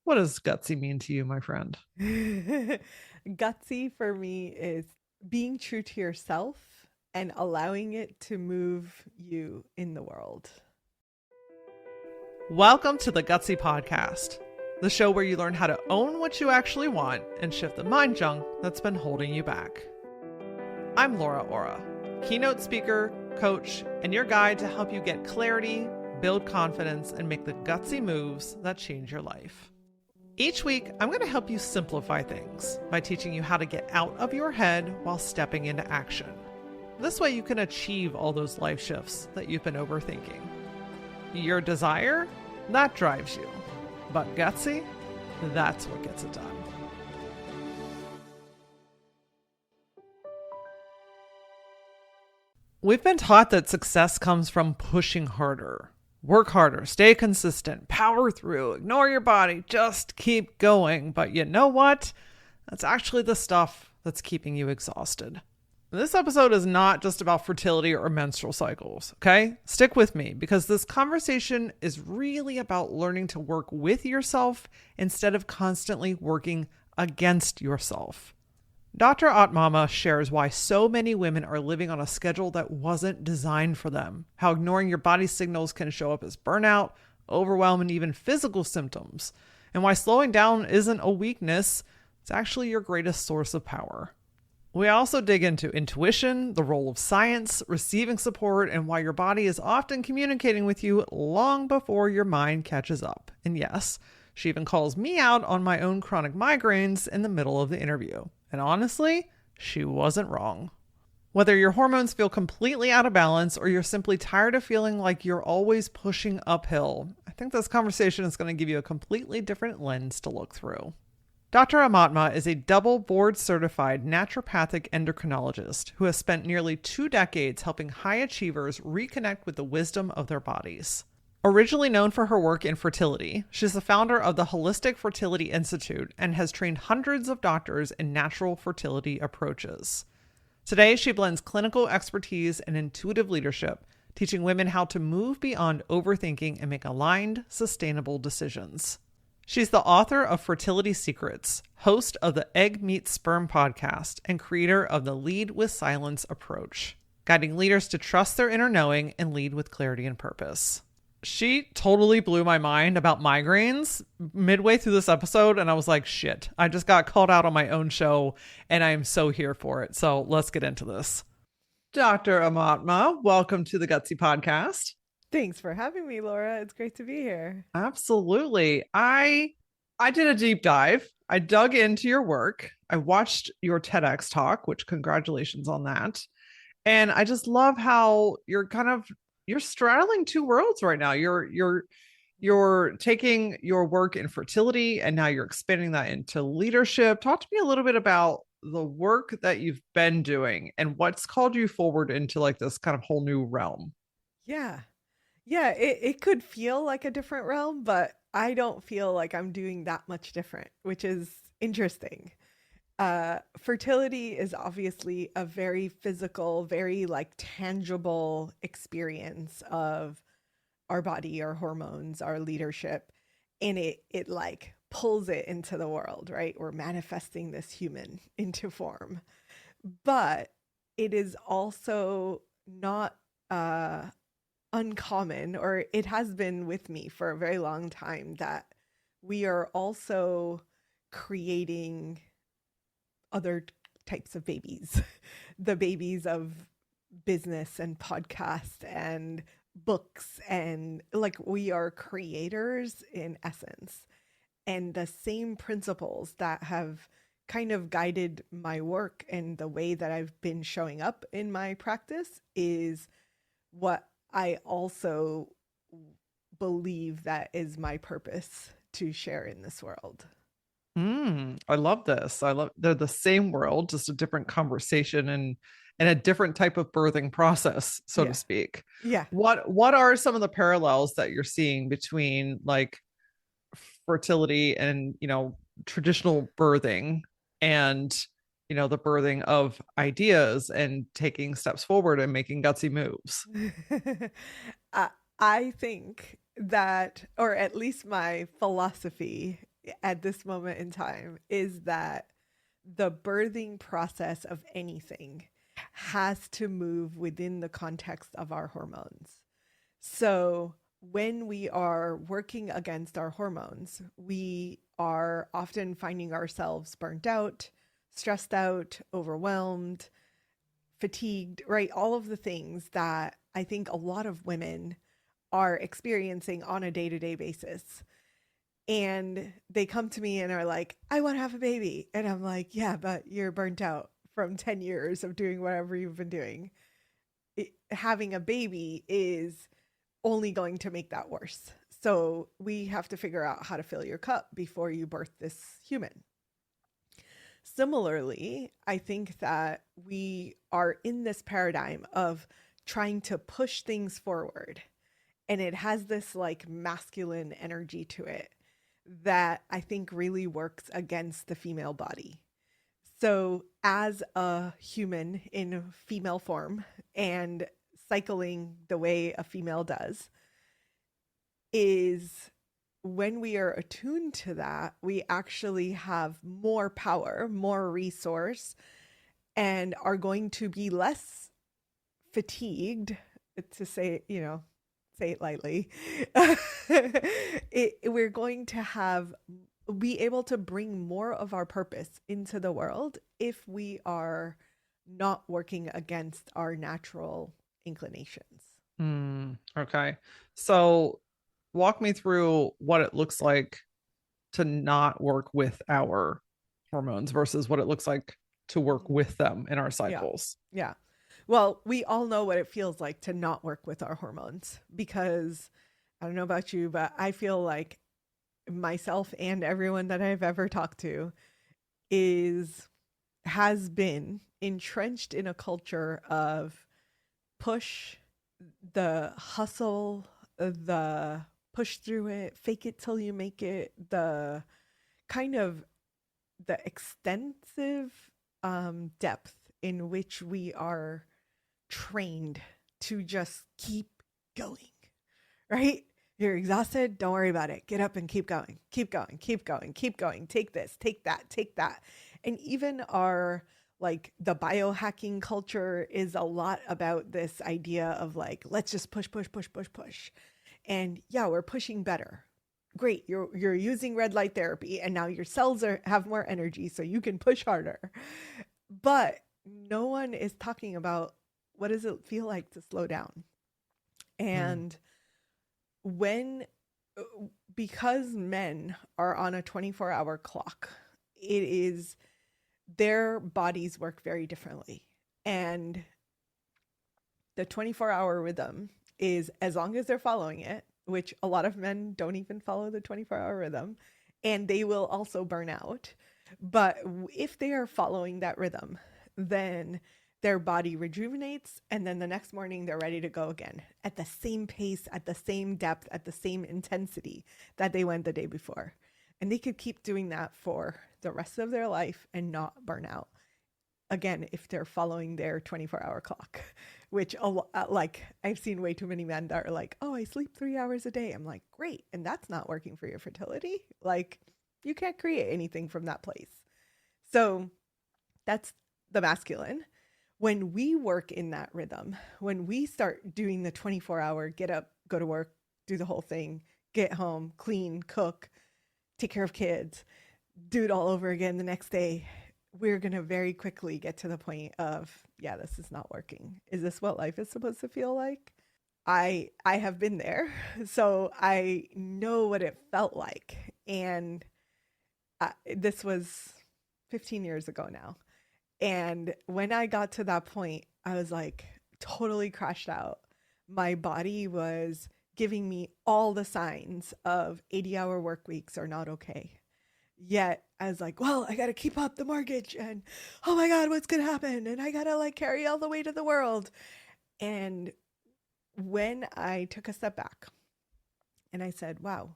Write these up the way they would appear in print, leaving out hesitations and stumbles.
What does gutsy mean to you, my friend? Gutsy for me is being true to yourself and allowing it to move you in the world. Welcome to the Gutsy Podcast, the show where you learn how to own what you actually want and shift the mind junk that's been holding you back. I'm Laura Ora, keynote speaker, coach, and your guide to help you get clarity, build confidence, and make the gutsy moves that change your life. Each week, I'm going to help you simplify things by teaching you how to get out of your head while stepping into action. This way you can achieve all those life shifts that you've been overthinking. Your desire, that drives you. But gutsy, that's what gets it done. We've been taught that success comes from pushing harder. Work harder, stay consistent, power through, ignore your body, just keep going. But you know what? That's actually the stuff that's keeping you exhausted. This episode is not just about fertility or menstrual cycles, okay? Stick with me because this conversation is really about learning to work with yourself instead of constantly working against yourself. Dr. Aumatma shares why so many women are living on a schedule that wasn't designed for them, how ignoring your body signals can show up as burnout, overwhelm, and even physical symptoms, and why slowing down isn't a weakness, it's actually your greatest source of power. We also dig into intuition, the role of science, receiving support, and why your body is often communicating with you long before your mind catches up. And yes, she even calls me out on my own chronic migraines in the middle of the interview. And honestly, she wasn't wrong. Whether your hormones feel completely out of balance or you're simply tired of feeling like you're always pushing uphill, I think this conversation is going to give you a completely different lens to look through. Dr. Aumatma is a double board certified naturopathic endocrinologist who has spent nearly 2 decades helping high achievers reconnect with the wisdom of their bodies. Originally known for her work in fertility, she's the founder of the Holistic Fertility Institute and has trained hundreds of doctors in natural fertility approaches. Today, she blends clinical expertise and intuitive leadership, teaching women how to move beyond overthinking and make aligned, sustainable decisions. She's the author of Fertility Secrets, host of the Egg Meets Sperm podcast, and creator of the Lead with Silence approach, guiding leaders to trust their inner knowing and lead with clarity and purpose. She totally blew my mind about migraines midway through this episode, and I was like, shit, I just got called out on my own show, and I am so here for it. So let's get into this. Dr. Aumatma, welcome to the Gutsy Podcast. Thanks for having me, Laura. It's great to be here. Absolutely. I did a deep dive. I dug into your work. I watched your TEDx talk, which congratulations on that. And I just love how you're straddling two worlds right now. You're taking your work in fertility and now you're expanding that into leadership. Talk to me a little bit about the work that you've been doing and what's called you forward into like this kind of whole new realm. Yeah. Yeah, it could feel like a different realm, but I don't feel like I'm doing that much different, which is interesting. Fertility is obviously a very physical, very like tangible experience of our body, our hormones, our leadership, and it like pulls it into the world, right? We're manifesting this human into form. But it is also not uncommon, or it has been with me for a very long time, that we are also creating other types of babies, the babies of business and podcast and books, and like we are creators in essence. And the same principles that have kind of guided my work and the way that I've been showing up in my practice is what I also believe that is my purpose to share in this world. I love this. I love they're the same world, just a different conversation and a different type of birthing process, so to Yeah. speak. Yeah. What are some of the parallels that you're seeing between like fertility and, traditional birthing and, the birthing of ideas and taking steps forward and making gutsy moves? I think that, or at least my philosophy at this moment in time is that the birthing process of anything has to move within the context of our hormones. So when we are working against our hormones, we are often finding ourselves burnt out, stressed out, overwhelmed, fatigued, right? All of the things that I think a lot of women are experiencing on a day to day basis. And they come to me and are like, I want to have a baby. And I'm like, yeah, but you're burnt out from 10 years of doing whatever you've been doing. Having a baby is only going to make that worse. So we have to figure out how to fill your cup before you birth this human. Similarly, I think that we are in this paradigm of trying to push things forward. And it has this like masculine energy to it that I think really works against the female body. So, as a human in female form and cycling the way a female does, is when we are attuned to that, we actually have more power, more resource, and are going to be less fatigued, to say, say it lightly. We're going to be able to bring more of our purpose into the world if we are not working against our natural inclinations. Okay. So walk me through what it looks like to not work with our hormones versus what it looks like to work with them in our Yeah. cycles. Yeah. Well, we all know what it feels like to not work with our hormones because I don't know about you, but I feel like myself and everyone that I've ever talked to is has been entrenched in a culture of push, the hustle, the push through it, fake it till you make it, the kind of the extensive depth in which we are trained to just keep going, right? You're exhausted, don't worry about it. Get up and keep going, keep going, keep going, keep going. Take this, take that, take that. And even our like the biohacking culture is a lot about this idea of like, let's just push, push, push, push, push. And yeah, we're pushing better. Great, you're using red light therapy, and now your cells have more energy, so you can push harder. But no one is talking about what does it feel like to slow down. Mm. And when because men are on a 24-hour clock, it is their bodies work very differently. And the 24-hour rhythm is as long as they're following it, which a lot of men don't even follow the 24-hour rhythm, and they will also burn out. But if they are following that rhythm, then their body rejuvenates, and then the next morning they're ready to go again at the same pace, at the same depth, at the same intensity that they went the day before. And they could keep doing that for the rest of their life and not burn out. Again, if they're following their 24-hour clock, which like I've seen way too many men that are like, oh, I sleep 3 hours a day. I'm like, great. And that's not working for your fertility. Like, you can't create anything from that place. So that's the masculine. When we work in that rhythm, when we start doing the 24-hour, get up, go to work, do the whole thing, get home, clean, cook, take care of kids, do it all over again the next day, we're going to very quickly get to the point of, yeah, this is not working. Is this what life is supposed to feel like? I have been there, so I know what it felt like. And this was 15 years ago now. And when I got to that point, I was like totally crashed out. My body was giving me all the signs of 80-hour work weeks are not okay. Yet I was like, well, I got to keep up the mortgage and oh my God, what's going to happen? And I got to like carry all the weight of the world. And when I took a step back and I said, wow,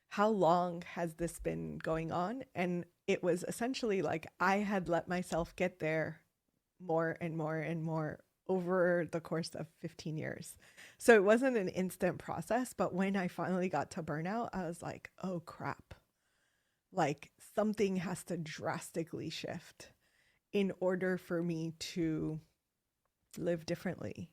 how long has this been going on? And it was essentially like I had let myself get there more and more and more over the course of 15 years. So it wasn't an instant process, but when I finally got to burnout, I was like, oh crap. like something has to drastically shift in order for me to live differently.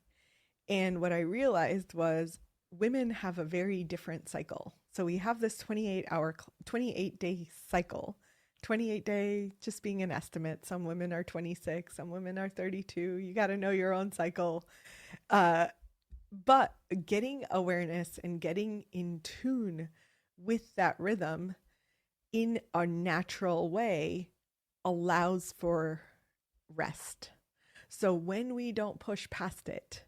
And what I realized was women have a very different cycle. So we have this 28-day cycle. 28-day just being an estimate. Some women are 26, some women are 32. You got to know your own cycle. Uh, but getting awareness and getting in tune with that rhythm in a natural way allows for rest. So when we don't push past it,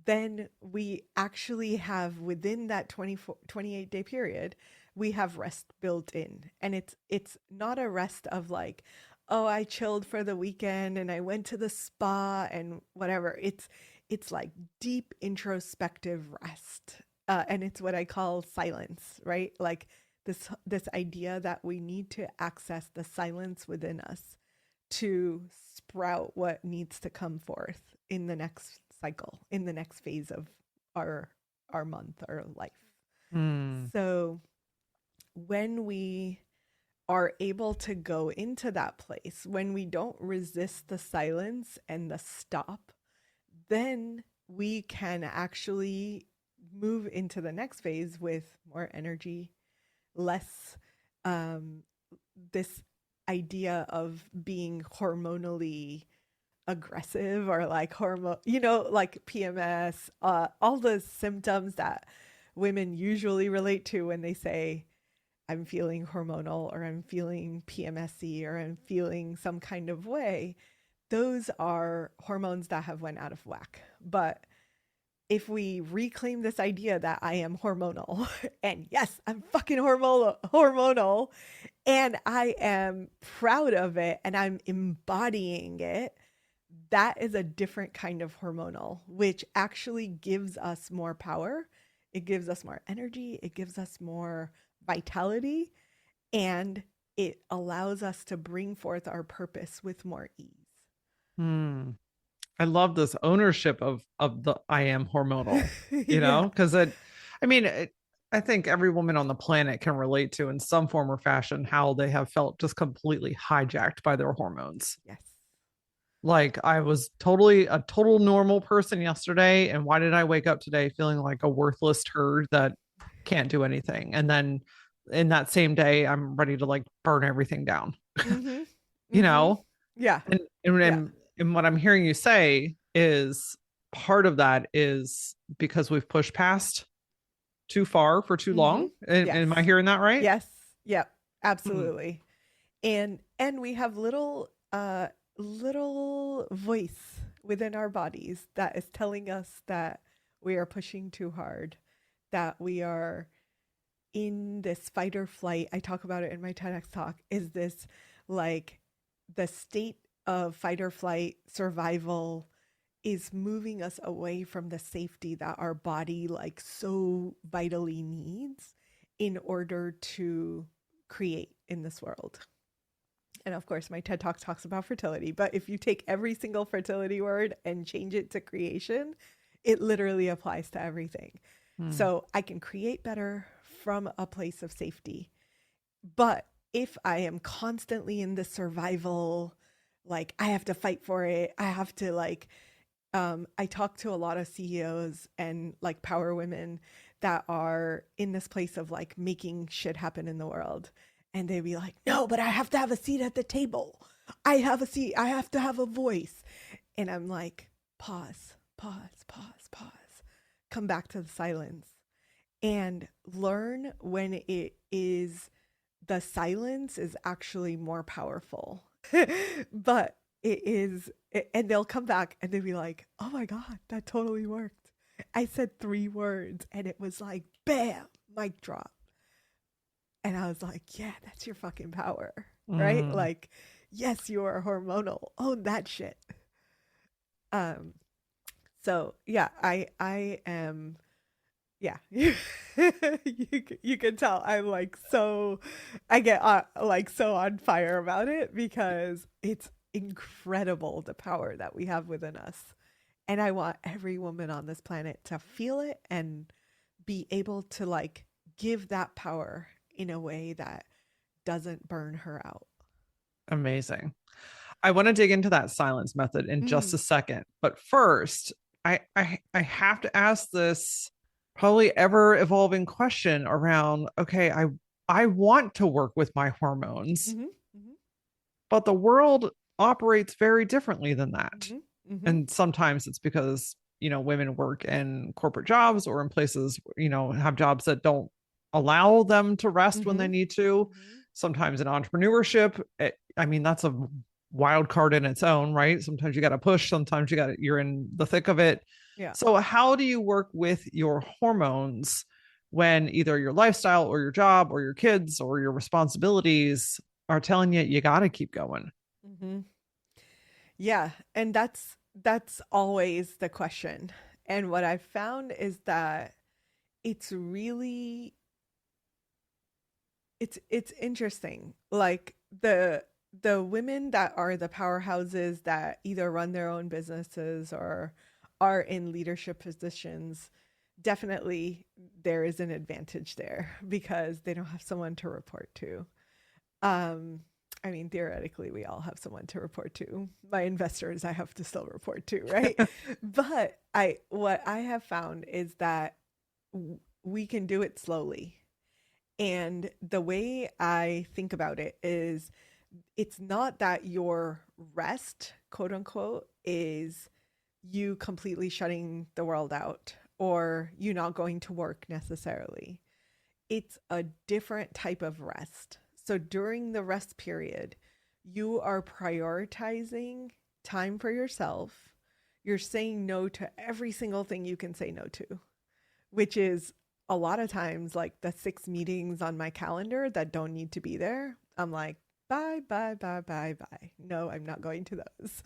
then we actually have within that 28-day period, we have rest built in. And it's not a rest of like, oh, I chilled for the weekend and I went to the spa and whatever. It's like deep introspective rest. And it's what I call silence, right? Like this idea that we need to access the silence within us to sprout what needs to come forth in the next cycle, in the next phase of our our month, our life. Mm. So when we are able to go into that place, when we don't resist the silence and the stop, then we can actually move into the next phase with more energy, less um, this idea of being hormonally aggressive or like hormone, like PMS, all the symptoms that women usually relate to when they say, I'm feeling hormonal or I'm feeling PMSy or I'm feeling some kind of way. Those are hormones that have went out of whack. But if we reclaim this idea that I am hormonal, and yes, I'm fucking hormonal, and I am proud of it and I'm embodying it, that is a different kind of hormonal, which actually gives us more power. It gives us more energy. It gives us more vitality. And it allows us to bring forth our purpose with more ease. Mm. I love this ownership of the I am hormonal, Yeah. because I mean, I think every woman on the planet can relate to in some form or fashion how they have felt just completely hijacked by their hormones. Yes. Like I was totally a total normal person yesterday, and why did I wake up today feeling like a worthless turd that can't do anything? And then in that same day, I'm ready to like burn everything down, Mm-hmm. you Mm-hmm. know? Yeah. And and, Yeah. and and what I'm hearing you say is part of that is because we've pushed past too far for too Mm-hmm. long. Yes. Am I hearing that right? Yes. Yep. Hmm. Absolutely. And we have little voice within our bodies that is telling us that we are pushing too hard, that we are in this fight or flight. I talk about it in my TEDx talk. Is this like the state of fight or flight survival is moving us away from the safety that our body like so vitally needs in order to create in this world. And of course, my TED Talk talks about fertility, but if you take every single fertility word and change it to creation, it literally applies to everything. Hmm. So I can create better from a place of safety. But if I am constantly in the survival, like I have to fight for it, I have to like, I talk to a lot of CEOs and like power women that are in this place of like making shit happen in the world. And they'd be like, no, but I have to have a seat at the table. I have a seat. I have to have a voice. And I'm like, pause, pause, pause, pause. Come back to the silence and learn when it is the silence is actually more powerful. But it is, and they'll come back and they'll be like, oh my God, that totally worked. I said 3 words and it was like, bam, mic drop. And I was like, yeah, that's your fucking power, right? Mm. Like, yes, you are hormonal. Own that shit. Um, so yeah, I am, yeah. You can tell I'm like so, I get like so on fire about it because it's incredible the power that we have within us. And I want every woman on this planet to feel it and be able to like give that power in a way that doesn't burn her out. Amazing. I want to dig into that silence method in just Mm, a second. But first, I have to ask this probably ever evolving question around, okay, I want to work with my hormones, hmm hmm but the world operates very differently than that. hmm hmm And sometimes it's because, women work in corporate jobs or in places, have jobs that don't allow them to rest when they hmm need to. hmm Sometimes in entrepreneurship, I mean, that's a wild card in its own, right? Sometimes you got to push, sometimes you're in the thick of it. Yeah. So how do you work with your hormones when either your lifestyle or your job or your kids or your responsibilities are telling you you got to keep going? hmm Yeah, and that's always the question. And what I've found is that it's really it's interesting. Like the women that are the powerhouses that either run their own businesses or are in leadership positions, definitely there is an advantage there because they don't have someone to report to. Um, I mean, theoretically, we all have someone to report to. My investors, I have to still report to, right? But what I have found is that we can do it slowly. And the way I think about it is it's not that your rest, quote unquote, is you completely shutting the world out or you not going to work necessarily. It's a different type of rest. So during the rest period, you are prioritizing time for yourself. You're saying no to every single thing you can say no to, which is a lot of times like the 6 meetings on my calendar that don't need to be there. I'm like, bye, bye, bye, bye, bye. No, I'm not going to those.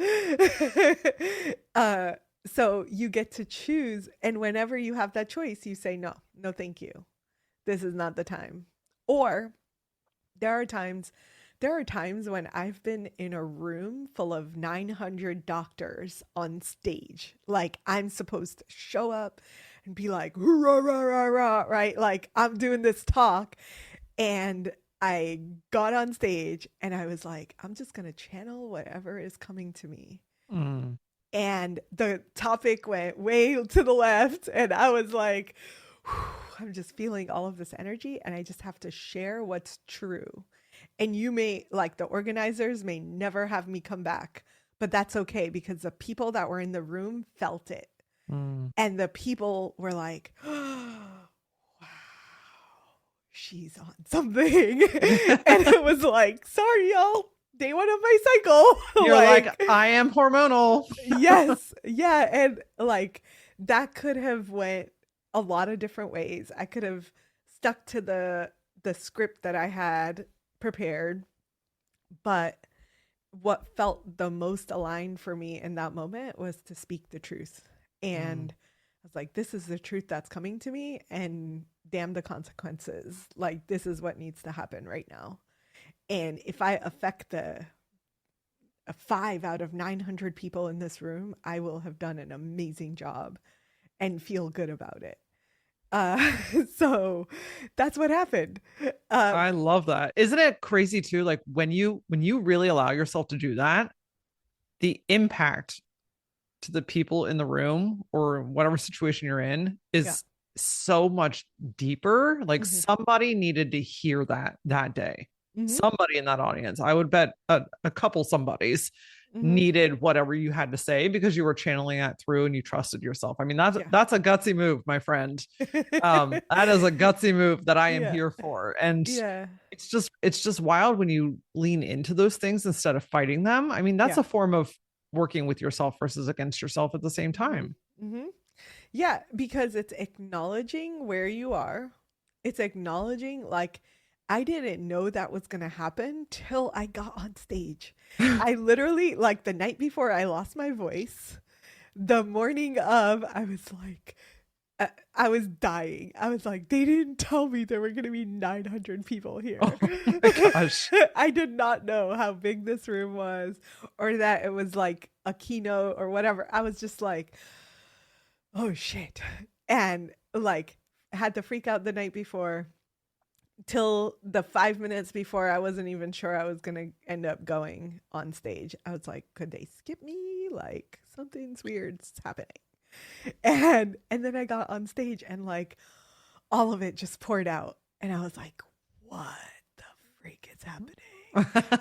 So you get to choose. And whenever you have that choice, you say, no, no, thank you. This is not the time. Or there are times when I've been in a room full of 900 doctors on stage. Like I'm supposed to show up and be like, rah, rah, rah, rah, right? Like I'm doing this talk. And I got on stage and I was like, I'm just going to channel whatever is coming to me. Mm. And the topic went way to the left. And I was like, I'm just feeling all of this energy and I just have to share what's true. And you may, like the organizers, may never have me come back, but that's okay because the people that were in the room felt it. Mm. And the people were like, wow, she's on something. And it was like, sorry, y'all. Day one of my cycle. You're like, Like, I am hormonal. yes, yeah, and like that could have went a lot of different ways. I could have stuck to the script that I had prepared, but what felt the most aligned for me in that moment was to speak the truth. Mm. And I was like, this is the truth that's coming to me and damn the consequences. Like this is what needs to happen right now. And if I affect the 5 out of 900 people in this room, I will have done an amazing job and feel good about it. Uh, so that's what happened. Um, I love that. Isn't it crazy too? Like when you really allow yourself to do that, the impact to the people in the room or whatever situation you're in yeah. is so much deeper. Like hmm somebody needed to hear that day. hmm Somebody in that audience, I would bet a couple somebodies hmm needed whatever you had to say because you were channeling that through and you trusted yourself. I mean, that's Yeah. that's a gutsy move, my friend. That is a gutsy move that I am Yeah. here for. And Yeah. it's just wild when you lean into those things instead of fighting them. I mean, that's Yeah. a form of working with yourself versus against yourself at the same hmm time. hmm Yeah, because it's acknowledging where you are. It's acknowledging, like, I didn't know that was going to happen till I got on stage. I literally, like, the night before I lost my voice, the morning of, I was like, I was dying. I was like, they didn't tell me there were going to be 900 people Oh here. my gosh. I did not know how big this room was or that it was like a keynote or whatever. I was just like, oh shit. And like, had to freak out the night before. till the 5 minutes before, I wasn't even sure I was going to end up going on stage. I was like, could they skip me? Like something's weird's happening. And then I got on stage and like all of it just poured out. And I was like, what the freak is happening?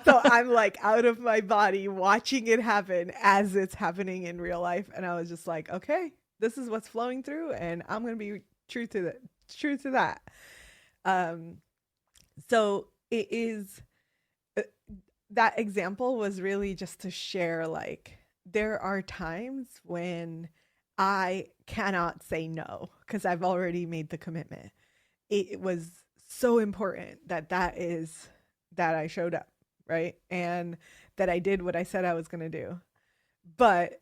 So I'm like out of my body watching it happen as it's happening in real life. And I was just like, okay, this is what's flowing through, and I'm going to be true to that. Um, so it is uh, that example was really just to share like there are times when I cannot say no because I've already made the commitment. It was so important that I showed up, right? And that I did what I said I was going to do. But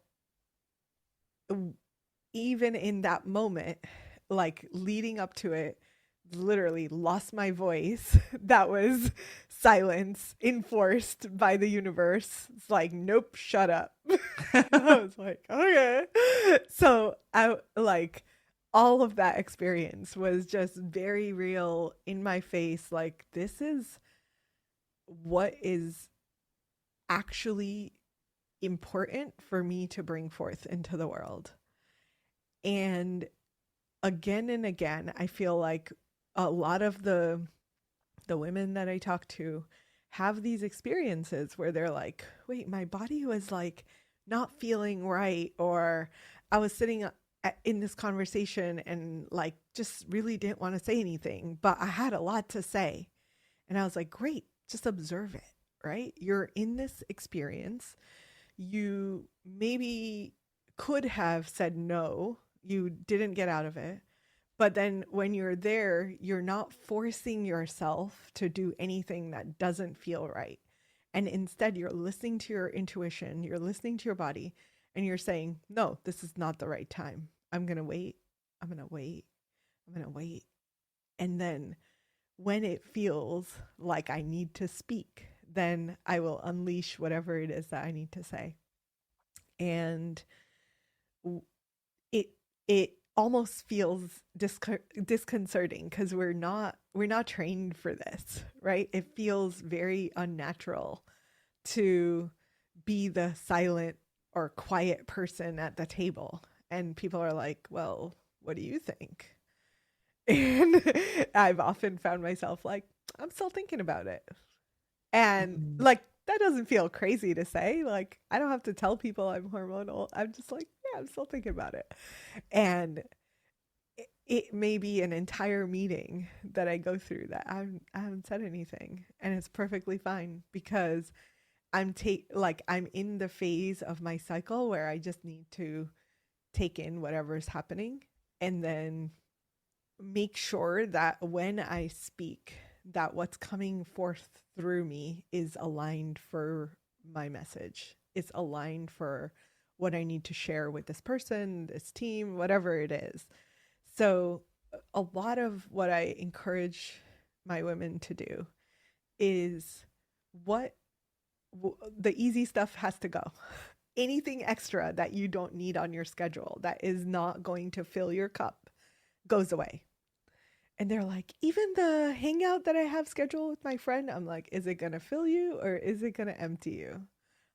even in that moment, like leading up to it, literally lost my voice. That was silence enforced by the universe. It's like, nope, shut up. I was like, okay. So I like all of that experience was just very real in my face. Like, this is what is actually important for me to bring forth into the world. And again, I feel like a lot of the women that I talk to have these experiences where they're like, wait, my body was like not feeling right, or I was sitting in this conversation and like just really didn't want to say anything, but I had a lot to say. And I was like, great, just observe it, right? You're in this experience. You maybe could have said no, you didn't get out of it. But then when you're there, you're not forcing yourself to do anything that doesn't feel right. And instead, you're listening to your intuition, you're listening to your body, and you're saying, no, this is not the right time. I'm going to wait. I'm going to wait. I'm going to wait. And then when it feels like I need to speak, then I will unleash whatever it is that I need to say. And it it almost feels disconcerting because we're not trained for this, right? It feels very unnatural to be the silent or quiet person at the table, and people are like, well, what do you think? And I've often found myself like, I'm still thinking about it. And Mm. like, that doesn't feel crazy to say. Like, I don't have to tell people I'm hormonal. I'm just like, yeah, I'm still thinking about it. And it may be an entire meeting that I go through that I haven't said anything. And it's perfectly fine because I'm in the phase of my cycle where I just need to take in whatever's happening and then make sure that when I speak, that what's coming forth through me is aligned for my message. It's aligned for what I need to share with this person, this team, whatever it is. So, a lot of what I encourage my women to do is what the easy stuff has to go. Anything extra that you don't need on your schedule that is not going to fill your cup goes away. And they're like, even the hangout that I have scheduled with my friend, I'm like, is it going to fill you or is it going to empty you?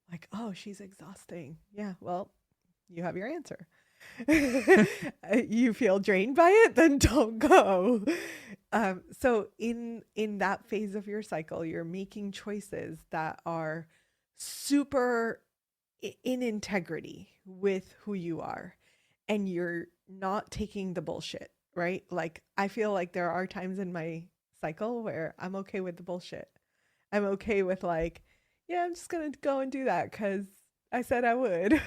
Like, oh, she's exhausting. Yeah, well, you have your answer. You feel drained by it, then don't go. So in that phase of your cycle, you're making choices that are super in integrity with who you are, and you're not taking the bullshit, right? Like, I feel like there are times in my cycle where I'm okay with the bullshit. I'm okay with like, yeah, I'm just gonna go and do that because I said I would.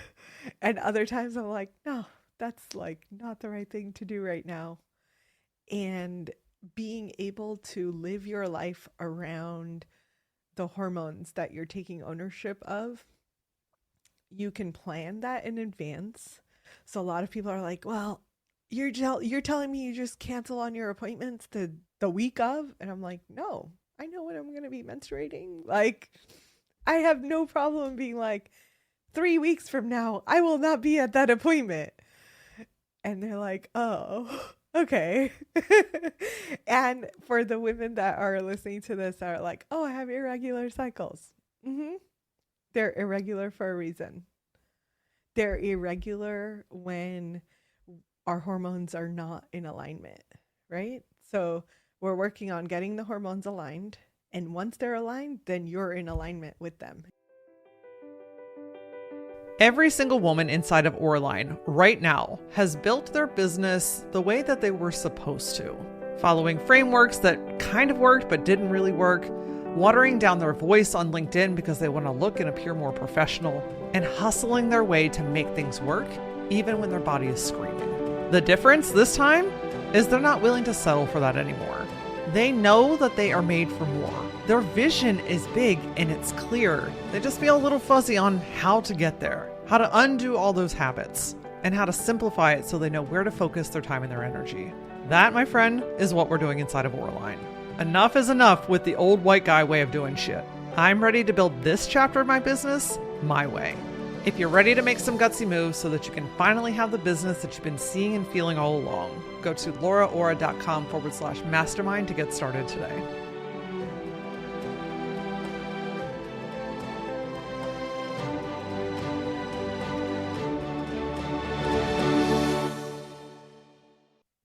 And other times I'm like, no, that's like not the right thing to do right now. And being able to live your life around the hormones that you're taking ownership of, you can plan that in advance. So a lot of people are like, well, you're telling me you just cancel on your appointments the week of? And I'm like, no, I know when I'm going to be menstruating. Like, I have no problem being like, 3 weeks from now, I will not be at that appointment. And they're like, oh, Okay. And for the women that are listening to this are like, oh, I have irregular cycles. Hmm. They're irregular for a reason. They're irregular when our hormones are not in alignment, right? So we're working on getting the hormones aligned. And once they're aligned, then you're in alignment with them. Every single woman inside of Oraline right now has built their business the way that they were supposed to, following frameworks that kind of worked but didn't really work, watering down their voice on LinkedIn because they want to look and appear more professional, and hustling their way to make things work even when their body is screaming. The difference this time is they're not willing to settle for that anymore. They know that they are made for more. Their vision is big and it's clear. They just feel a little fuzzy on how to get there, how to undo all those habits, and how to simplify it so they know where to focus their time and their energy. That, my friend, is what we're doing inside of Oraline. Enough is enough with the old white guy way of doing shit. I'm ready to build this chapter of my business my way. If you're ready to make some gutsy moves so that you can finally have the business that you've been seeing and feeling all along, go to lauraora.com/mastermind to get started today.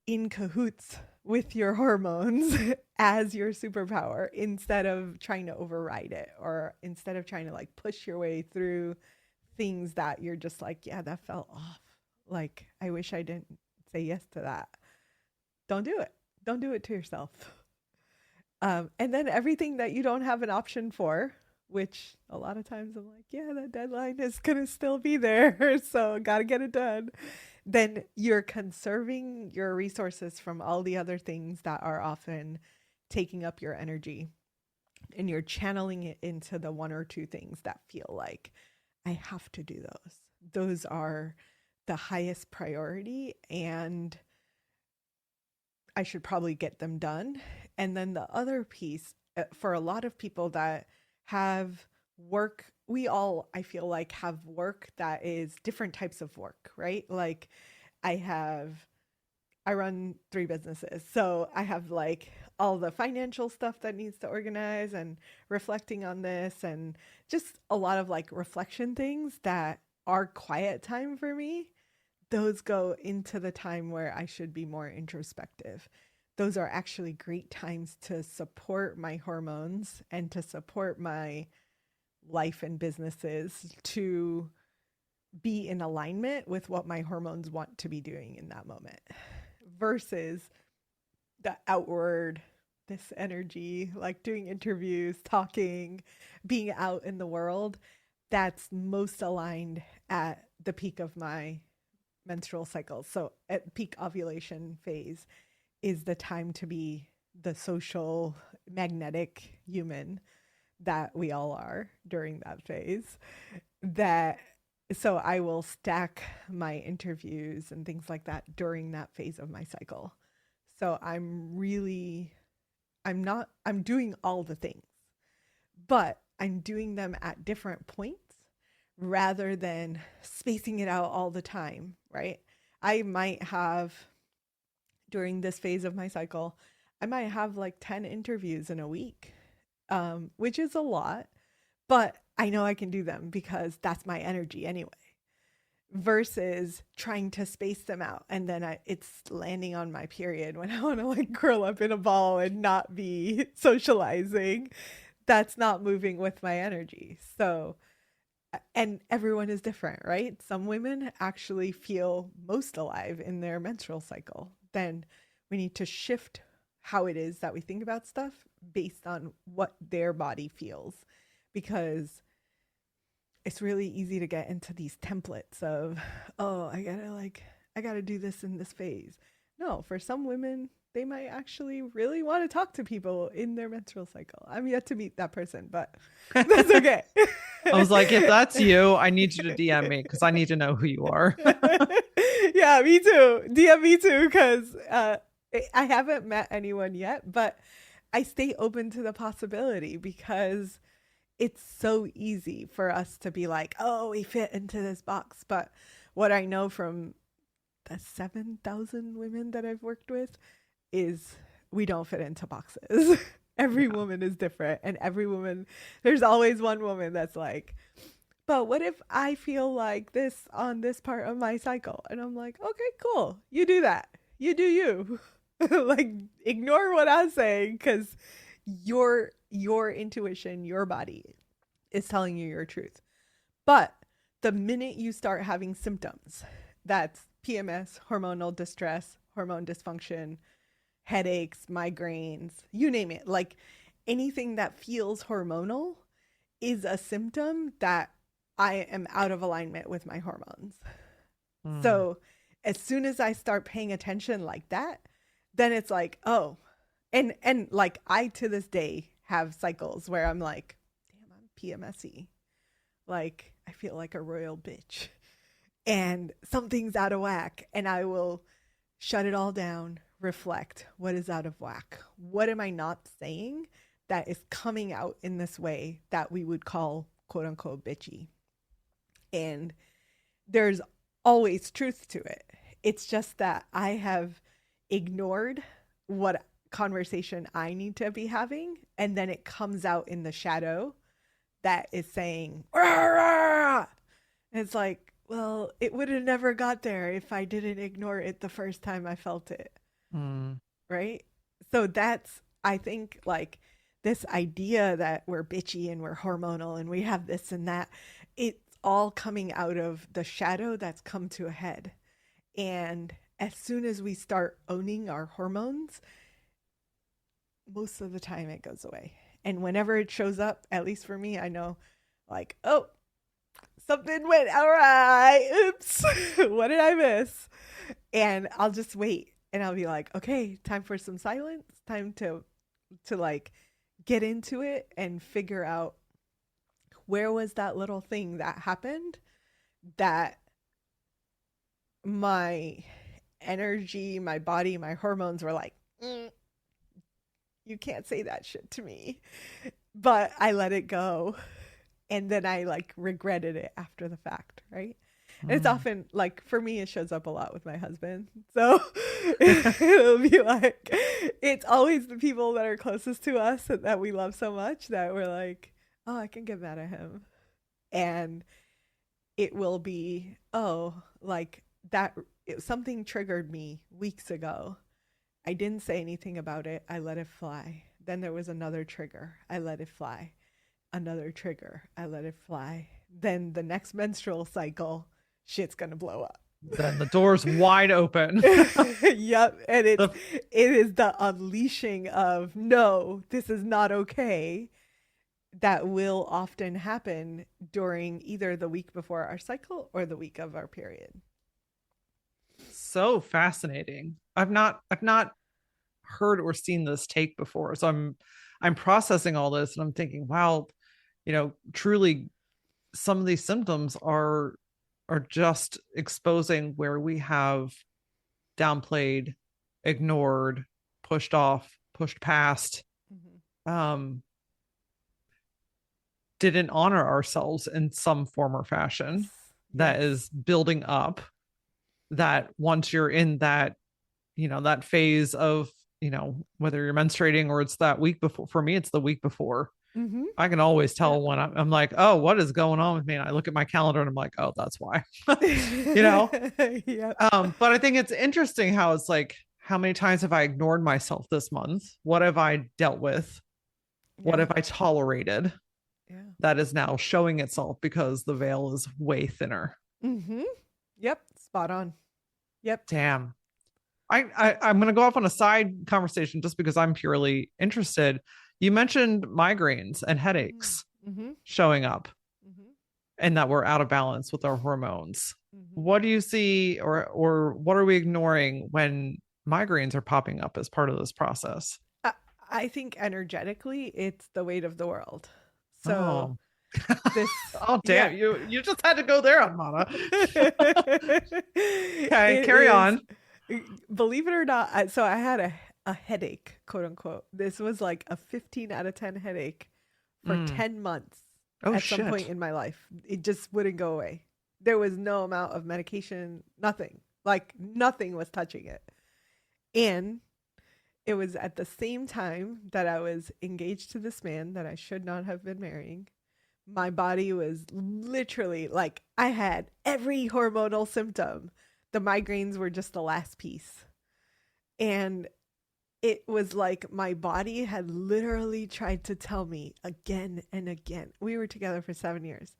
In cahoots with your hormones as your superpower instead of trying to override it, or instead of trying to like push your way through things that you're just like, yeah, that felt off. Like, I wish I didn't say yes to that. Don't do it. Don't do it to yourself. And then everything that you don't have an option for, which a lot of times I'm like, yeah, that deadline is going to still be there. So got to get it done. Then you're conserving your resources from all the other things that are often taking up your energy. And you're channeling it into the one or two things that feel like, I have to do those. Those are the highest priority and I should probably get them done. And then the other piece for a lot of people that have work, we all, I feel like, have work that is different types of work, right? Like I run 3 businesses. So I have like all the financial stuff that needs to organize and reflecting on this and just a lot of like reflection things that are quiet time for me. Those go into the time where I should be more introspective. Those are actually great times to support my hormones and to support my life and businesses to be in alignment with what my hormones want to be doing in that moment versus the outward, this energy, like doing interviews, talking, being out in the world. That's most aligned at the peak of my menstrual cycle. So at peak ovulation phase is the time to be the social, magnetic human that we all are during that phase. So I will stack my interviews and things like that during that phase of my cycle. So I'm doing all the things, but I'm doing them at different points rather than spacing it out all the time, right? I might have, during this phase of my cycle, I might have like 10 interviews in a week, which is a lot, but I know I can do them because that's my energy anyway, versus trying to space them out. And then it's landing on my period when I want to like curl up in a ball and not be socializing. That's not moving with my energy. So, and everyone is different, right? Some women actually feel most alive in their menstrual cycle. Then we need to shift how it is that we think about stuff based on what their body feels, because it's really easy to get into these templates of, oh, I gotta do this in this phase. No, for some women, they might actually really want to talk to people in their menstrual cycle. I'm yet to meet that person, but that's okay. I was like, if that's you, I need you to DM me because I need to know who you are. Yeah, me too. DM me too, because I haven't met anyone yet, but I stay open to the possibility because it's so easy for us to be like, oh, we fit into this box. But what I know from the 7,000 women that I've worked with is we don't fit into boxes. Every Yeah. woman is different. And every woman, there's always one woman that's like, but what if I feel like this on this part of my cycle? And I'm like, okay, cool. You do that. You do you. Like, ignore what I'm saying because your intuition, your body is telling you your truth. But the minute you start having symptoms, that's PMS, hormonal distress, hormone dysfunction, headaches, migraines, you name it, like anything that feels hormonal is a symptom that I am out of alignment with my hormones. Mm. So as soon as I start paying attention like that, then it's like, oh, and like I to this day have cycles where I'm like, damn, I'm PMSy. Like I feel like a royal bitch. And something's out of whack. And I will shut it all down, reflect what is out of whack. What am I not saying that is coming out in this way that we would call quote unquote bitchy? And there's always truth to it. It's just that I have ignored what conversation I need to be having. And then it comes out in the shadow that is saying, rah, rah. And it's like, well, it would have never got there if I didn't ignore it the first time I felt it. Mm. Right. So that's, I think, like this idea that we're bitchy and we're hormonal and we have this and that, it's all coming out of the shadow that's come to a head. And as soon as we start owning our hormones, most of the time it goes away. And whenever it shows up, at least for me, I know like, oh, something went awry. Oops. What did I miss? And I'll just wait and I'll be like, okay, time for some silence, time to like get into it and figure out where was that little thing that happened that my energy, my body, my hormones were like, you can't say that shit to me. But I let it go. And then I like regretted it after the fact, right? And it's Mm. often like for me, it shows up a lot with my husband. So it'll be like, it's always the people that are closest to us that we love so much that we're like, oh, I can get mad at him. And it will be, oh, like that, something triggered me weeks ago. I didn't say anything about it. I let it fly. Then there was another trigger. I let it fly. Another trigger. I let it fly. Then the next menstrual cycle, shit's gonna blow up. Then the door's wide open. Yep. And The it is the unleashing of no, this is not okay. That will often happen during either the week before our cycle or the week of our period. so fascinating. I've not heard or seen this take before. So I'm processing all this and I'm thinking, wow, truly some of these symptoms are just exposing where we have downplayed, ignored, pushed off, pushed past, Mm-hmm. um, didn't honor ourselves in some form or Yes. fashion that Yes. is building up. That once you're in that phase of, whether you're menstruating or it's that week before, for me, it's the week before. Mm-hmm. I can always tell Yep. when I'm like, oh, what is going on with me? And I look at my calendar and I'm like, oh, that's why. you know Yep. but I think it's interesting how it's like, how many times have I ignored myself this month? What have I dealt with? What Yeah. have I tolerated Yeah. that is now showing itself because the veil is way thinner? Mm-hmm. Yep. Spot on. Yep. Damn. I'm going to go off on a side conversation just because I'm purely interested. You mentioned migraines and headaches Mm-hmm. showing up Mm-hmm. and that we're out of balance with our hormones. Mm-hmm. What do you see, or what are we ignoring when migraines are popping up as part of this process? I, I think energetically, it's the weight of the world. So Oh, this, oh, yeah. damn! You just had to go there, Aumatma. Okay, It carry is, on. believe it or not, so I had a headache, quote unquote. This was like a 15 out of 10 headache for Mm. 10 months Oh at some point shit. in my life. It just wouldn't go away. There was no amount of medication, nothing. Like nothing was touching it. And it was at the same time that I was engaged to this man that I should not have been marrying. My body was literally like I had every hormonal symptom. The migraines were just the last piece. And it was like my body had literally tried to tell me again and again. We were together for 7 years.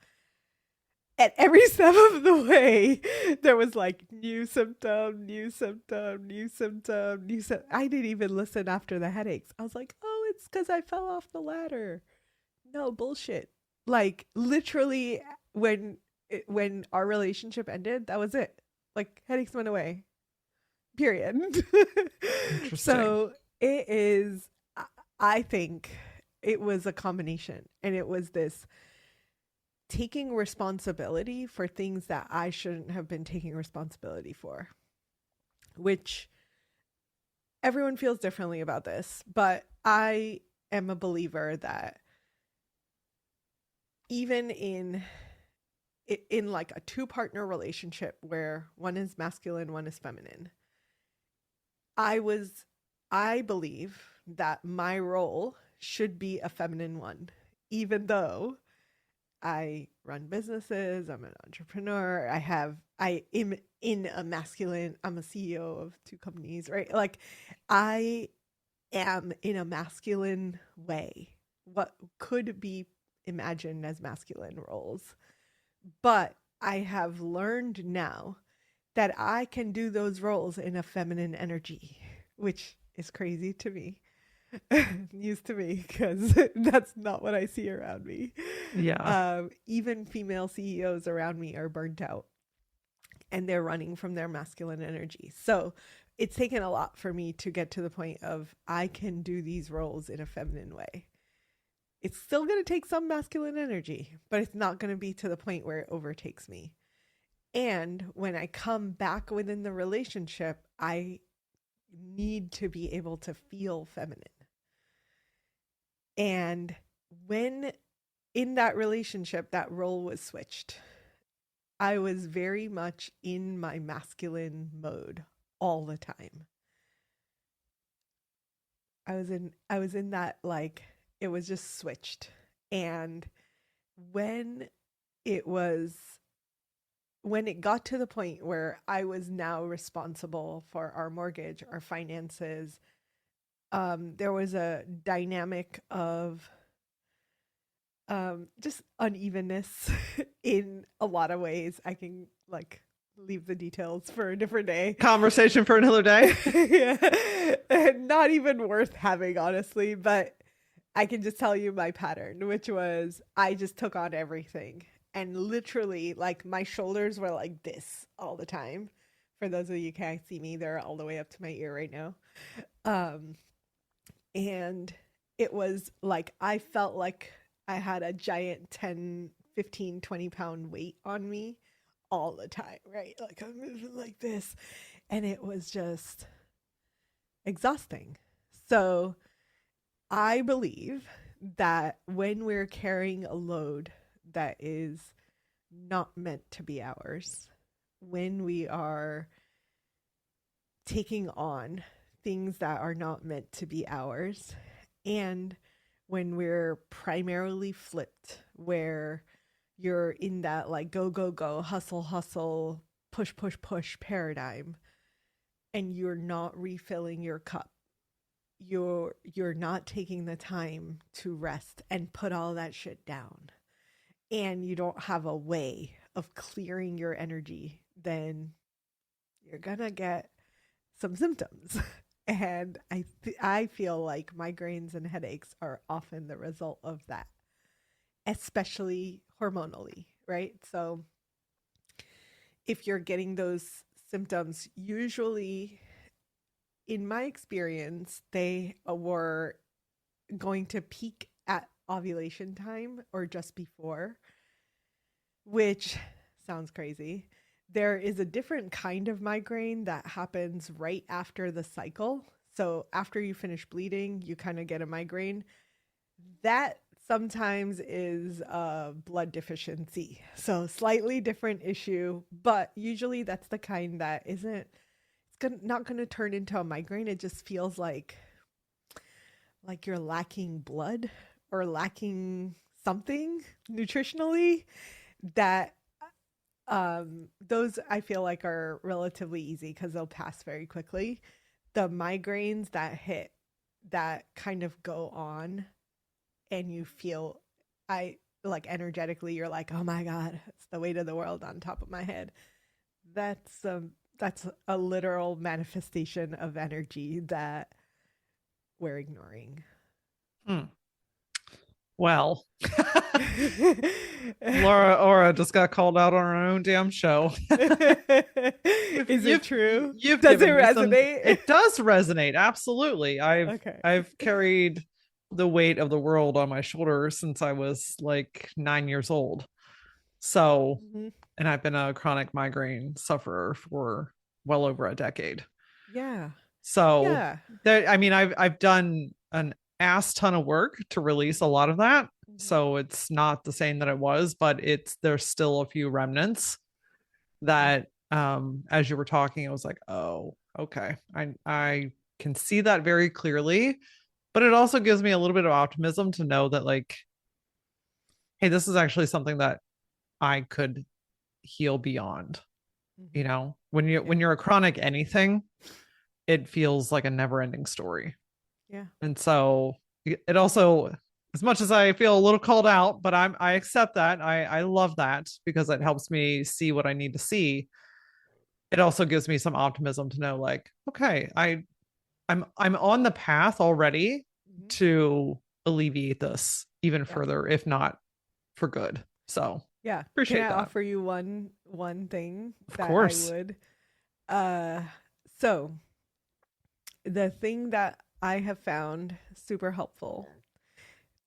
At every step of the way, there was like new symptom, new symptom, new symptom, new symptom. I didn't even listen after the headaches. I was like, oh, it's because I fell off the ladder. No bullshit. Like literally, when our relationship ended, that was it. Like headaches went away. Period. Interesting. So it is. I think it was a combination, and it was this taking responsibility for things that I shouldn't have been taking responsibility for, which everyone feels differently about this, but I am a believer that even in like a two-partner relationship where one is masculine, one is feminine, I believe that my role should be a feminine one, even though I run businesses, I'm an entrepreneur, I am in a masculine, I'm a CEO of 2 companies, right? Like I am in a masculine way, what could be imagined as masculine roles. But I have learned now that I can do those roles in a feminine energy, which is crazy to me. News to me because that's not what I see around me. Yeah. Even female CEOs around me are burnt out and they're running from their masculine energy. So it's taken a lot for me to get to the point of I can do these roles in a feminine way. It's still going to take some masculine energy, but it's not going to be to the point where it overtakes me. And when I come back within the relationship, I need to be able to feel feminine. And when in that relationship, that role was switched, I was very much in my masculine mode all the time. I was in that, like, it was just switched. And when it was when it got to the point where I was now responsible for our mortgage, our finances, there was a dynamic of just unevenness in a lot of ways. I can like leave the details for a different day. Conversation for another day. Yeah. Not even worth having, honestly, but I can just tell you my pattern, which was I just took on everything. And literally, like, my shoulders were like this all the time. For those of you who can't see me, they're all the way up to my ear right now. And it was like I felt like I had a giant 10, 15, 20-pound weight on me all the time, right? Like I'm moving like this. And it was just exhausting. So I believe that when we're carrying a load that is not meant to be ours, when we are taking on things that are not meant to be ours, and when we're primarily flipped, where you're in that like go, go, go, hustle, hustle, push, push, push paradigm, and you're not refilling your cup, you're not taking the time to rest and put all that shit down, and you don't have a way of clearing your energy, then you're gonna get some symptoms. And I feel like migraines and headaches are often the result of that, especially hormonally, right? So if you're getting those symptoms, usually in my experience, they were going to peak at ovulation time or just before, which sounds crazy. There is a different kind of migraine that happens right after the cycle. So after you finish bleeding, you kind of get a migraine. That sometimes is blood deficiency. So slightly different issue, but usually that's the kind that isn't, not going to turn into a migraine. It just feels like you're lacking blood or lacking something nutritionally that those I feel like are relatively easy because they'll pass very quickly. The migraines that hit, that kind of go on, and you feel, I like energetically, you're like, oh my God, it's the weight of the world on top of my head. That's a literal manifestation of energy that we're ignoring. Hmm. Well, Laura Ora just got called out on her own damn show. Is it true? You've Does it given me some. resonate? It does resonate. Absolutely. Okay. I've carried the weight of the world on my shoulders since I was like 9 years old. So, Mm-hmm. and I've been a chronic migraine sufferer for well over a decade. Yeah. So Yeah. there, I mean, I've done an ass ton of work to release a lot of that. Mm-hmm. So it's not the same that it was, but there's still a few remnants Yeah. that as you were talking, I was like, oh, okay. I can see that very clearly. But it also gives me a little bit of optimism to know that like, hey, this is actually something that I could heal beyond. You Mm-hmm. know, Yeah. when you're a chronic anything, it feels like a never ending story. Yeah. And so it also, as much as I feel a little called out, but I accept that. I love that because it Yeah. helps me see what I need to see. It also gives me some optimism to know like, okay, I'm on the path already Mm-hmm. to alleviate this even Yeah. further, if not for good. So Yeah. Can I appreciate that. offer you one thing Of that I course. would? Uh so the thing that I have found super helpful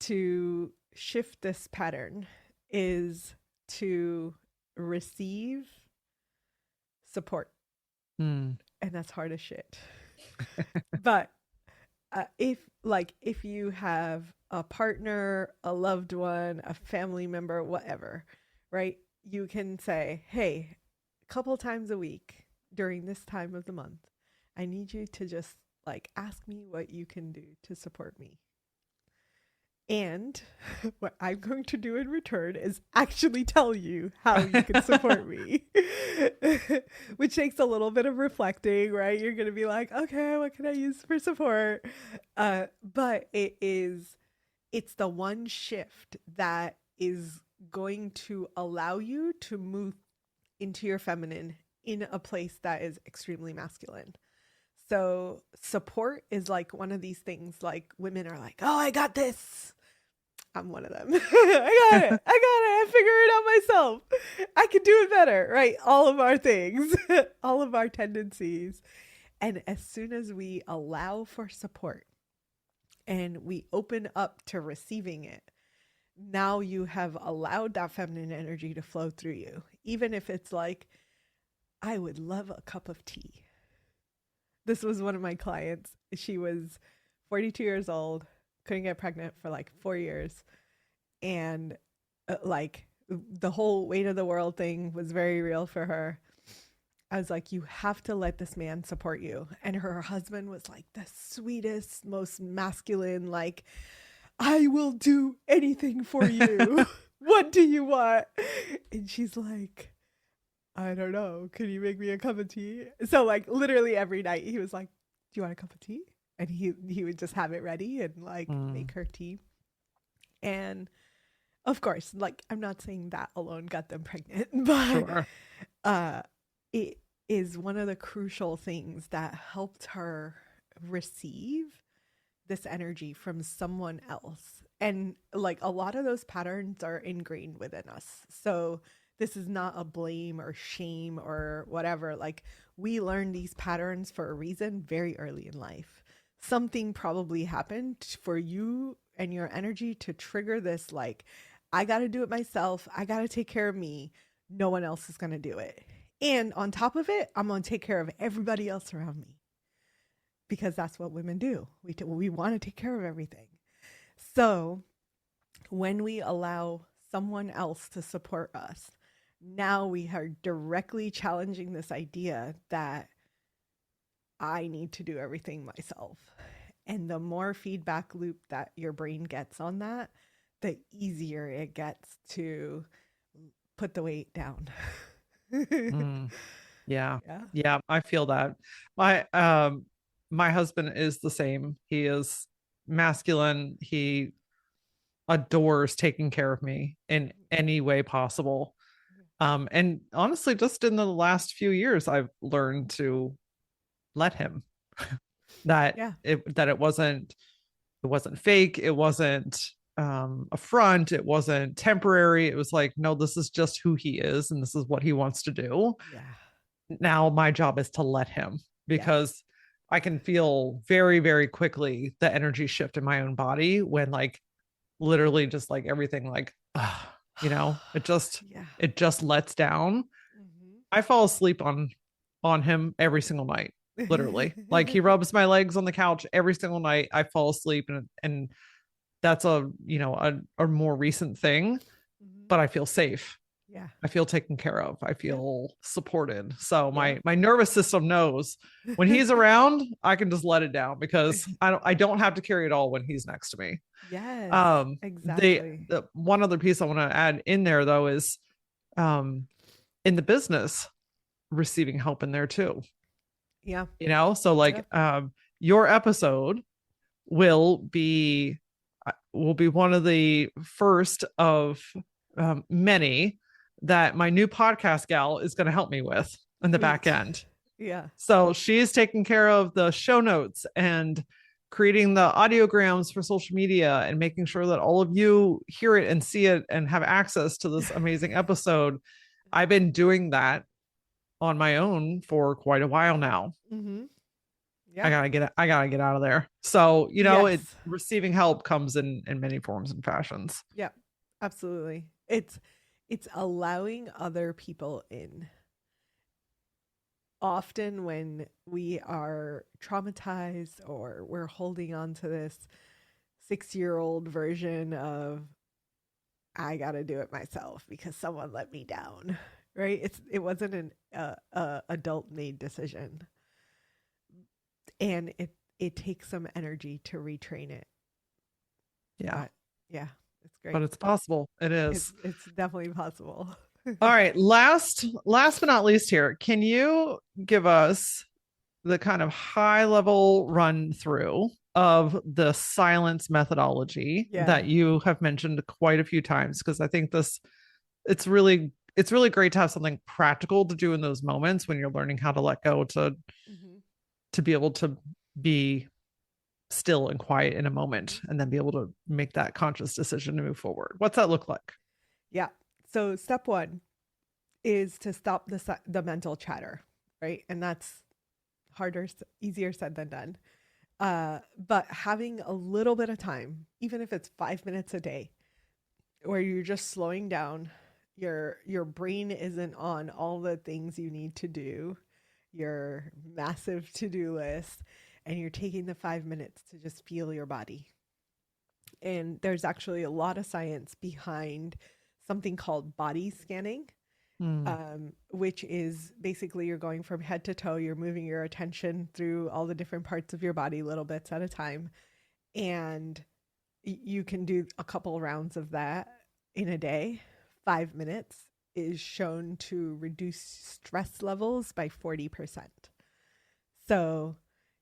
to shift this pattern is to receive support. Hmm. And that's hard as shit. But if you have a partner, a loved one, a family member, whatever, right? You can say, "Hey, a couple times a week during this time of the month, I need you to just like ask me what you can do to support me." And what I'm going to do in return is actually tell you how you can support me, which takes a little bit of reflecting, right? You're going to be like, okay, what can I use for support? But it's the one shift that is going to allow you to move into your feminine in a place that is extremely masculine. So support is like one of these things like women are like, oh, I got this. I'm one of them. I got it. I figure it out myself. I can do it better, right? All of our things, all of our tendencies. And as soon as we allow for support and we open up to receiving it, now you have allowed that feminine energy to flow through you. Even if it's like, I would love a cup of tea. This was one of my clients. She was 42 years old, couldn't get pregnant for like 4 years. And like the whole weight of the world thing was very real for her. I was like, you have to let this man support you. And her husband was like the sweetest, most masculine, like, I will do anything for you. What do you want? And she's like, I don't know. Can you make me a cup of tea? So like literally every night he was like, do you want a cup of tea? And he would just have it ready and like make her tea. And of course, like I'm not saying that alone got them pregnant, but Sure. It is one of the crucial things that helped her receive this energy from someone else. And like a lot of those patterns are ingrained within us. So this is not a blame or shame or whatever. Like we learn these patterns for a reason very early in life. Something probably happened for you and your energy to trigger this, like, I got to do it myself. I got to take care of me. No one else is going to do it. And on top of it, I'm going to take care of everybody else around me because that's what women do. We want to take care of everything. So When we allow someone else to support us, now we are directly challenging this idea that I need to do everything myself. And the more feedback loop that your brain gets on that, the easier it gets to put the weight down. Mm, yeah. Yeah. Yeah, I feel that. My husband is the same. He is masculine. He adores taking care of me in any way possible. And honestly, just in the last few years, I've learned to let him. that Yeah. it wasn't fake. It wasn't a front. It wasn't temporary. It was like, no, this is just who he is, and this is what he wants to do. Yeah. Now my job is to let him, Yes. because I can feel very, very quickly the energy shift in my own body when, like, literally just like everything, like, it just Yeah. it just lets down. I fall asleep on him every single night, literally. Like, he Mm-hmm. rubs my legs on the couch every single night. I fall asleep, and that's a more recent thing, Mm-hmm. but I feel safe. Yeah. I feel taken care of. I Yep. feel supported. So Yep. my nervous system knows when he's around, I can just let it down, because I don't have to carry it all when he's next to me. Yes, The exactly. one other piece I want to add in there, though, is um in the business, receiving help in there too. Yeah. So, like, Yep. your episode will be one of the first of many that my new podcast gal is going to help me with in the back Sweet. end. Yeah. So she's taking care of the show notes and creating the audiograms for social media and making sure that all of you hear it and see it and have access to this amazing episode. I've been doing that on my own for quite a while now. Mm-hmm. I Yeah. gotta get out of there. So, it Yes. receiving help comes in many forms and fashions. Yeah. Absolutely. It's allowing other people in. Often when we are traumatized or we're holding on to this 6-year-old version of I got to do it myself because someone let me down, right? It wasn't an adult made decision, and it takes some energy to retrain it. Yeah, But yeah, it's but great. it's possible. It is. It's definitely possible. All right. Last but not least here, can you give us the kind of high level run through of the silence methodology Yeah. that you have mentioned quite a few times? Because I think it's really great to have something practical to do in those moments when you're learning how to let go, Hmm. to be able to be still and quiet in a moment, and then be able to make that conscious decision to move forward. What's that look like? Yeah. So step one is to stop the mental chatter, right? And that's harder, easier said than done. But having a little bit of time, even if it's 5 minutes a day, where you're just slowing down, your brain isn't on all the things you need to do, your massive to-do list, and you're taking the 5 minutes to just feel your body. And there's actually a lot of science behind something called body scanning, Mm, which is basically you're going from head to toe, you're moving your attention through all the different parts of your body, little bits at a time. And you can do a couple rounds of that in a day. 5 minutes is shown to reduce stress levels by 40%. So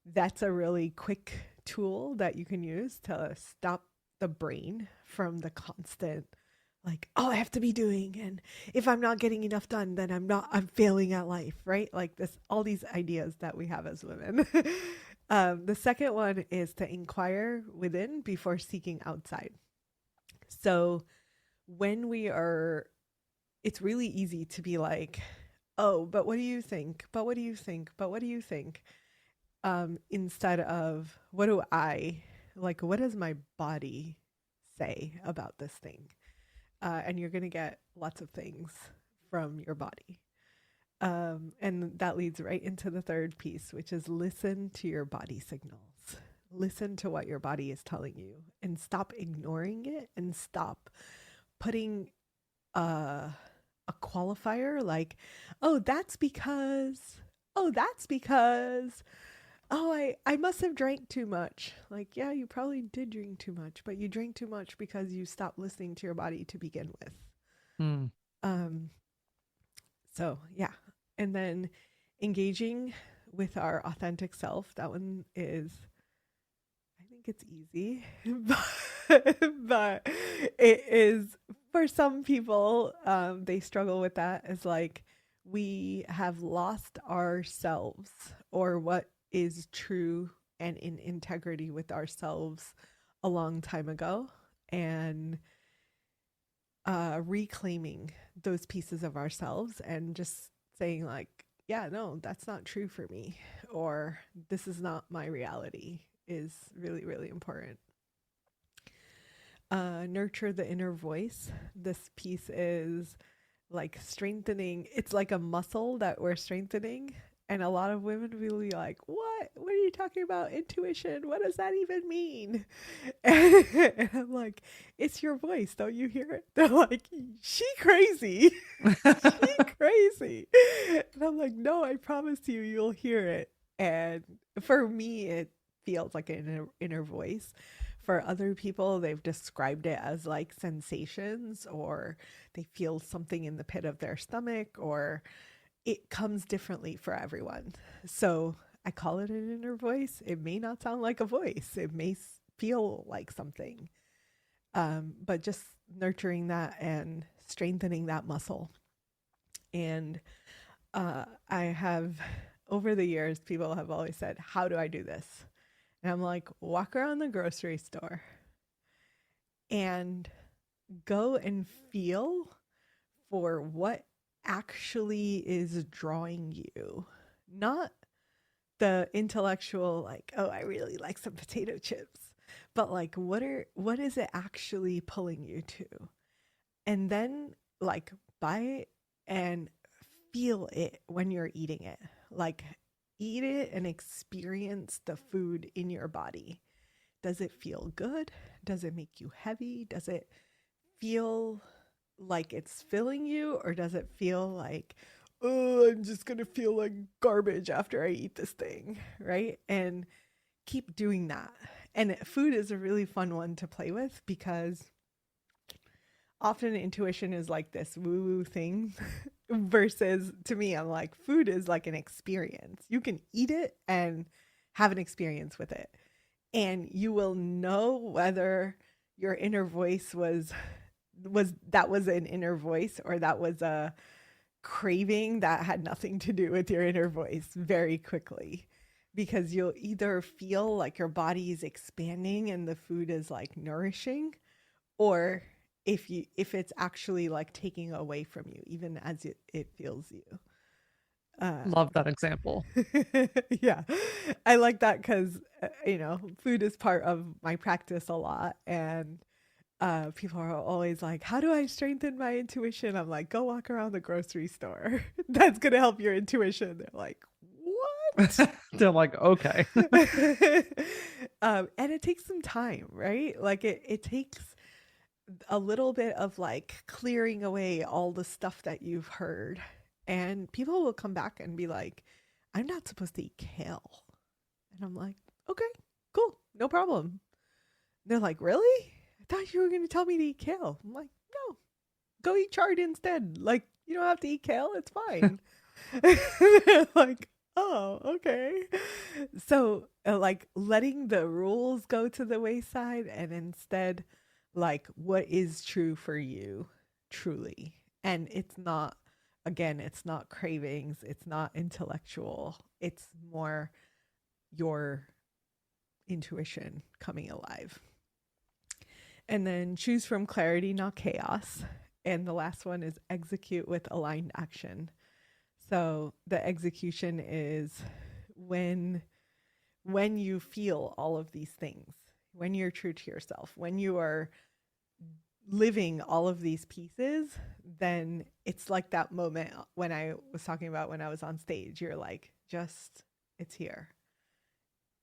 that's a really quick tool that you can use to stop the brain from the constant, like, oh, I have to be doing, and if I'm not getting enough done, then I'm failing at life, right? Like this, all these ideas that we have as women. The second one is to inquire within before seeking outside. So when we are, it's really easy to be like, oh, but what do you think? But what do you think? But what do you think? Instead of what do I like? What does my body say about this thing? And you're going to get lots of things from your body. And that leads right into the third piece, which is listen to your body signals. listen to what your body is telling you and stop ignoring it and stop putting a qualifier like, oh, that's because, oh, that's because, oh, I must have drank too much. Like, yeah, you probably did drink too much, but you drank too much because you stopped listening to your body to begin with. Hmm. Um, so yeah. And then engaging with our authentic self, that one is, I think it's easy, but it is for some people, they struggle with that as like we have lost ourselves or what is true and in integrity with ourselves a long time ago, and reclaiming those pieces of ourselves and just saying like, yeah, no, that's not true for me, or this is not my reality, is really, really important. Nurture the inner voice. This piece is like strengthening. It's like a muscle that we're strengthening. And a lot of women will be like, what? What are you talking about? Intuition? What does that even mean? And I'm like, it's your voice. Don't you hear it? They're like, she crazy. She crazy. And I'm like, no, I promise you, you'll hear it. And for me, it feels like an inner voice. For other people, they've described it as like sensations, or they feel something in the pit of their stomach, or it comes differently for everyone. So I call it an inner voice. It may not sound like a voice, it may feel like something, but just nurturing that and strengthening that muscle. And I have, over the years, people have always said, how do I do this? And I'm like, walk around the grocery store and go and feel for what actually is drawing you. Not the intellectual, like, oh, I really like some potato chips, but like, what is it actually pulling you to? And then like buy it and feel it when you're eating it. Like, eat it and experience the food in your body. Does it feel good? Does it make you heavy? Does it feel like it's filling you, or does it feel like, oh, I'm just going to feel like garbage after I eat this thing, right? And keep doing that. And food is a really fun one to play with because often intuition is like this woo woo thing versus, to me, I'm like, food is like an experience. You can eat it and have an experience with it, and you will know whether your inner voice was an inner voice, or that was a craving that had nothing to do with your inner voice very quickly, because you'll either feel like your body is expanding and the food is like nourishing, or if it's actually like taking away from you even as it feels you. Love that example. Yeah, I like that because food is part of my practice a lot, and people are always like, how do I strengthen my intuition? I'm like, go walk around the grocery store. That's gonna help your intuition. They're like, what? They're like, okay. And it takes some time, right? Like it takes a little bit of like clearing away all the stuff that you've heard. And people will come back and be like, I'm not supposed to eat kale. And I'm like, okay, cool, no problem. They're like, really? I thought you were going to tell me to eat kale. I'm like, no, go eat chard instead. Like, you don't have to eat kale. It's fine. They're like, oh, okay. So, like, letting the rules go to the wayside, and instead, like, what is true for you truly. And it's not, again, it's not cravings, it's not intellectual, it's more your intuition coming alive. And then choose from clarity, not chaos. And the last one is execute with aligned action. So the execution is when you feel all of these things, when you're true to yourself, when you are living all of these pieces, then it's like that moment when I was talking about when I was on stage. You're like, just, it's here.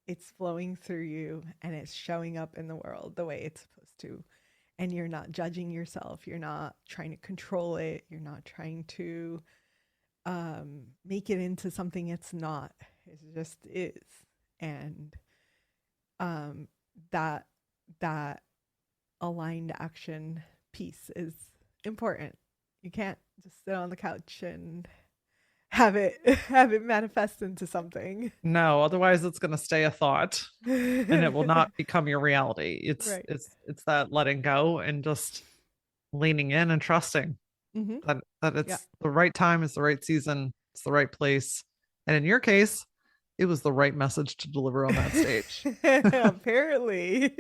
it's flowing through you and it's showing up in the world the way it's supposed to. And you're not judging yourself. You're not trying to control it. You're not trying to make it into something it's not. It just is. And that that aligned action piece is important. You can't just sit on the couch and have it manifest into something. No, otherwise it's going to stay a thought and it will not become your reality. Right. It's that letting go and just leaning in and trusting that it's the right time, it's the right season, it's the right place. And in your case, it was the right message to deliver on that stage. Apparently.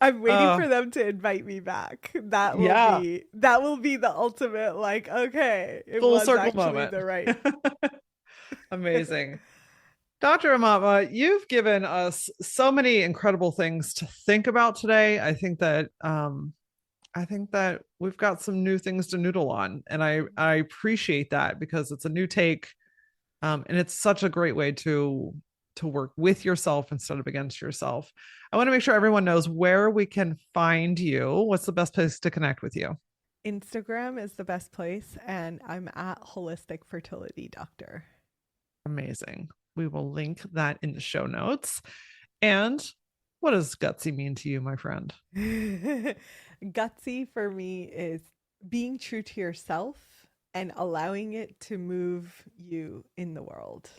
I'm waiting for them to invite me back. That will be the ultimate, like, okay, it full was circle actually moment. the right. Amazing. Dr. Aumatma, you've given us so many incredible things to think about today. I think that we've got some new things to noodle on, and I appreciate that because it's a new take, and it's such a great way to work with yourself instead of against yourself. I want to make sure everyone knows where we can find you. What's the best place to connect with you? Instagram is the best place, and I'm at Holistic Fertility Doctor. Amazing. We will link that in the show notes. And what does gutsy mean to you, my friend? Gutsy for me is being true to yourself and allowing it to move you in the world.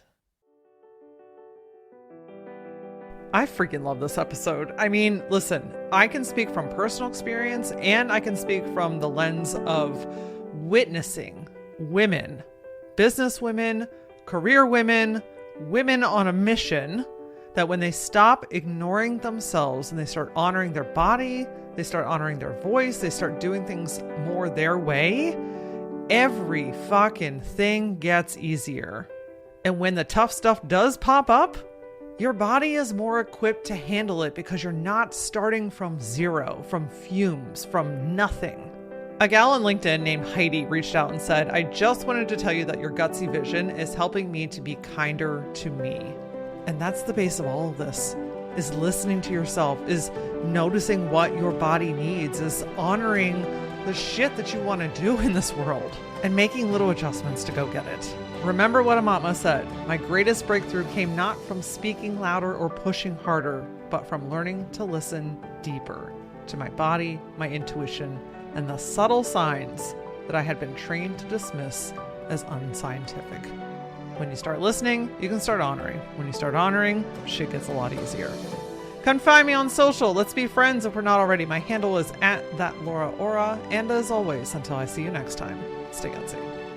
I freaking love this episode. I mean, listen, I can speak from personal experience and I can speak from the lens of witnessing women, business women, career women, women on a mission, that when they stop ignoring themselves and they start honoring their body, they start honoring their voice, they start doing things more their way, every fucking thing gets easier. And when the tough stuff does pop up, your body is more equipped to handle it because you're not starting from zero, from fumes, from nothing. A gal on LinkedIn named Heidi reached out and said, I just wanted to tell you that your gutsy vision is helping me to be kinder to me. And that's the base of all of this, is listening to yourself, is noticing what your body needs, is honoring the shit that you want to do in this world and making little adjustments to go get it. Remember what Aumatma said, my greatest breakthrough came not from speaking louder or pushing harder, but from learning to listen deeper to my body, my intuition, and the subtle signs that I had been trained to dismiss as unscientific. When you start listening, you can start honoring. When you start honoring, shit gets a lot easier. Come find me on social. Let's be friends if we're not already. My handle is @thatlauraora. And as always, until I see you next time, stay gutsy.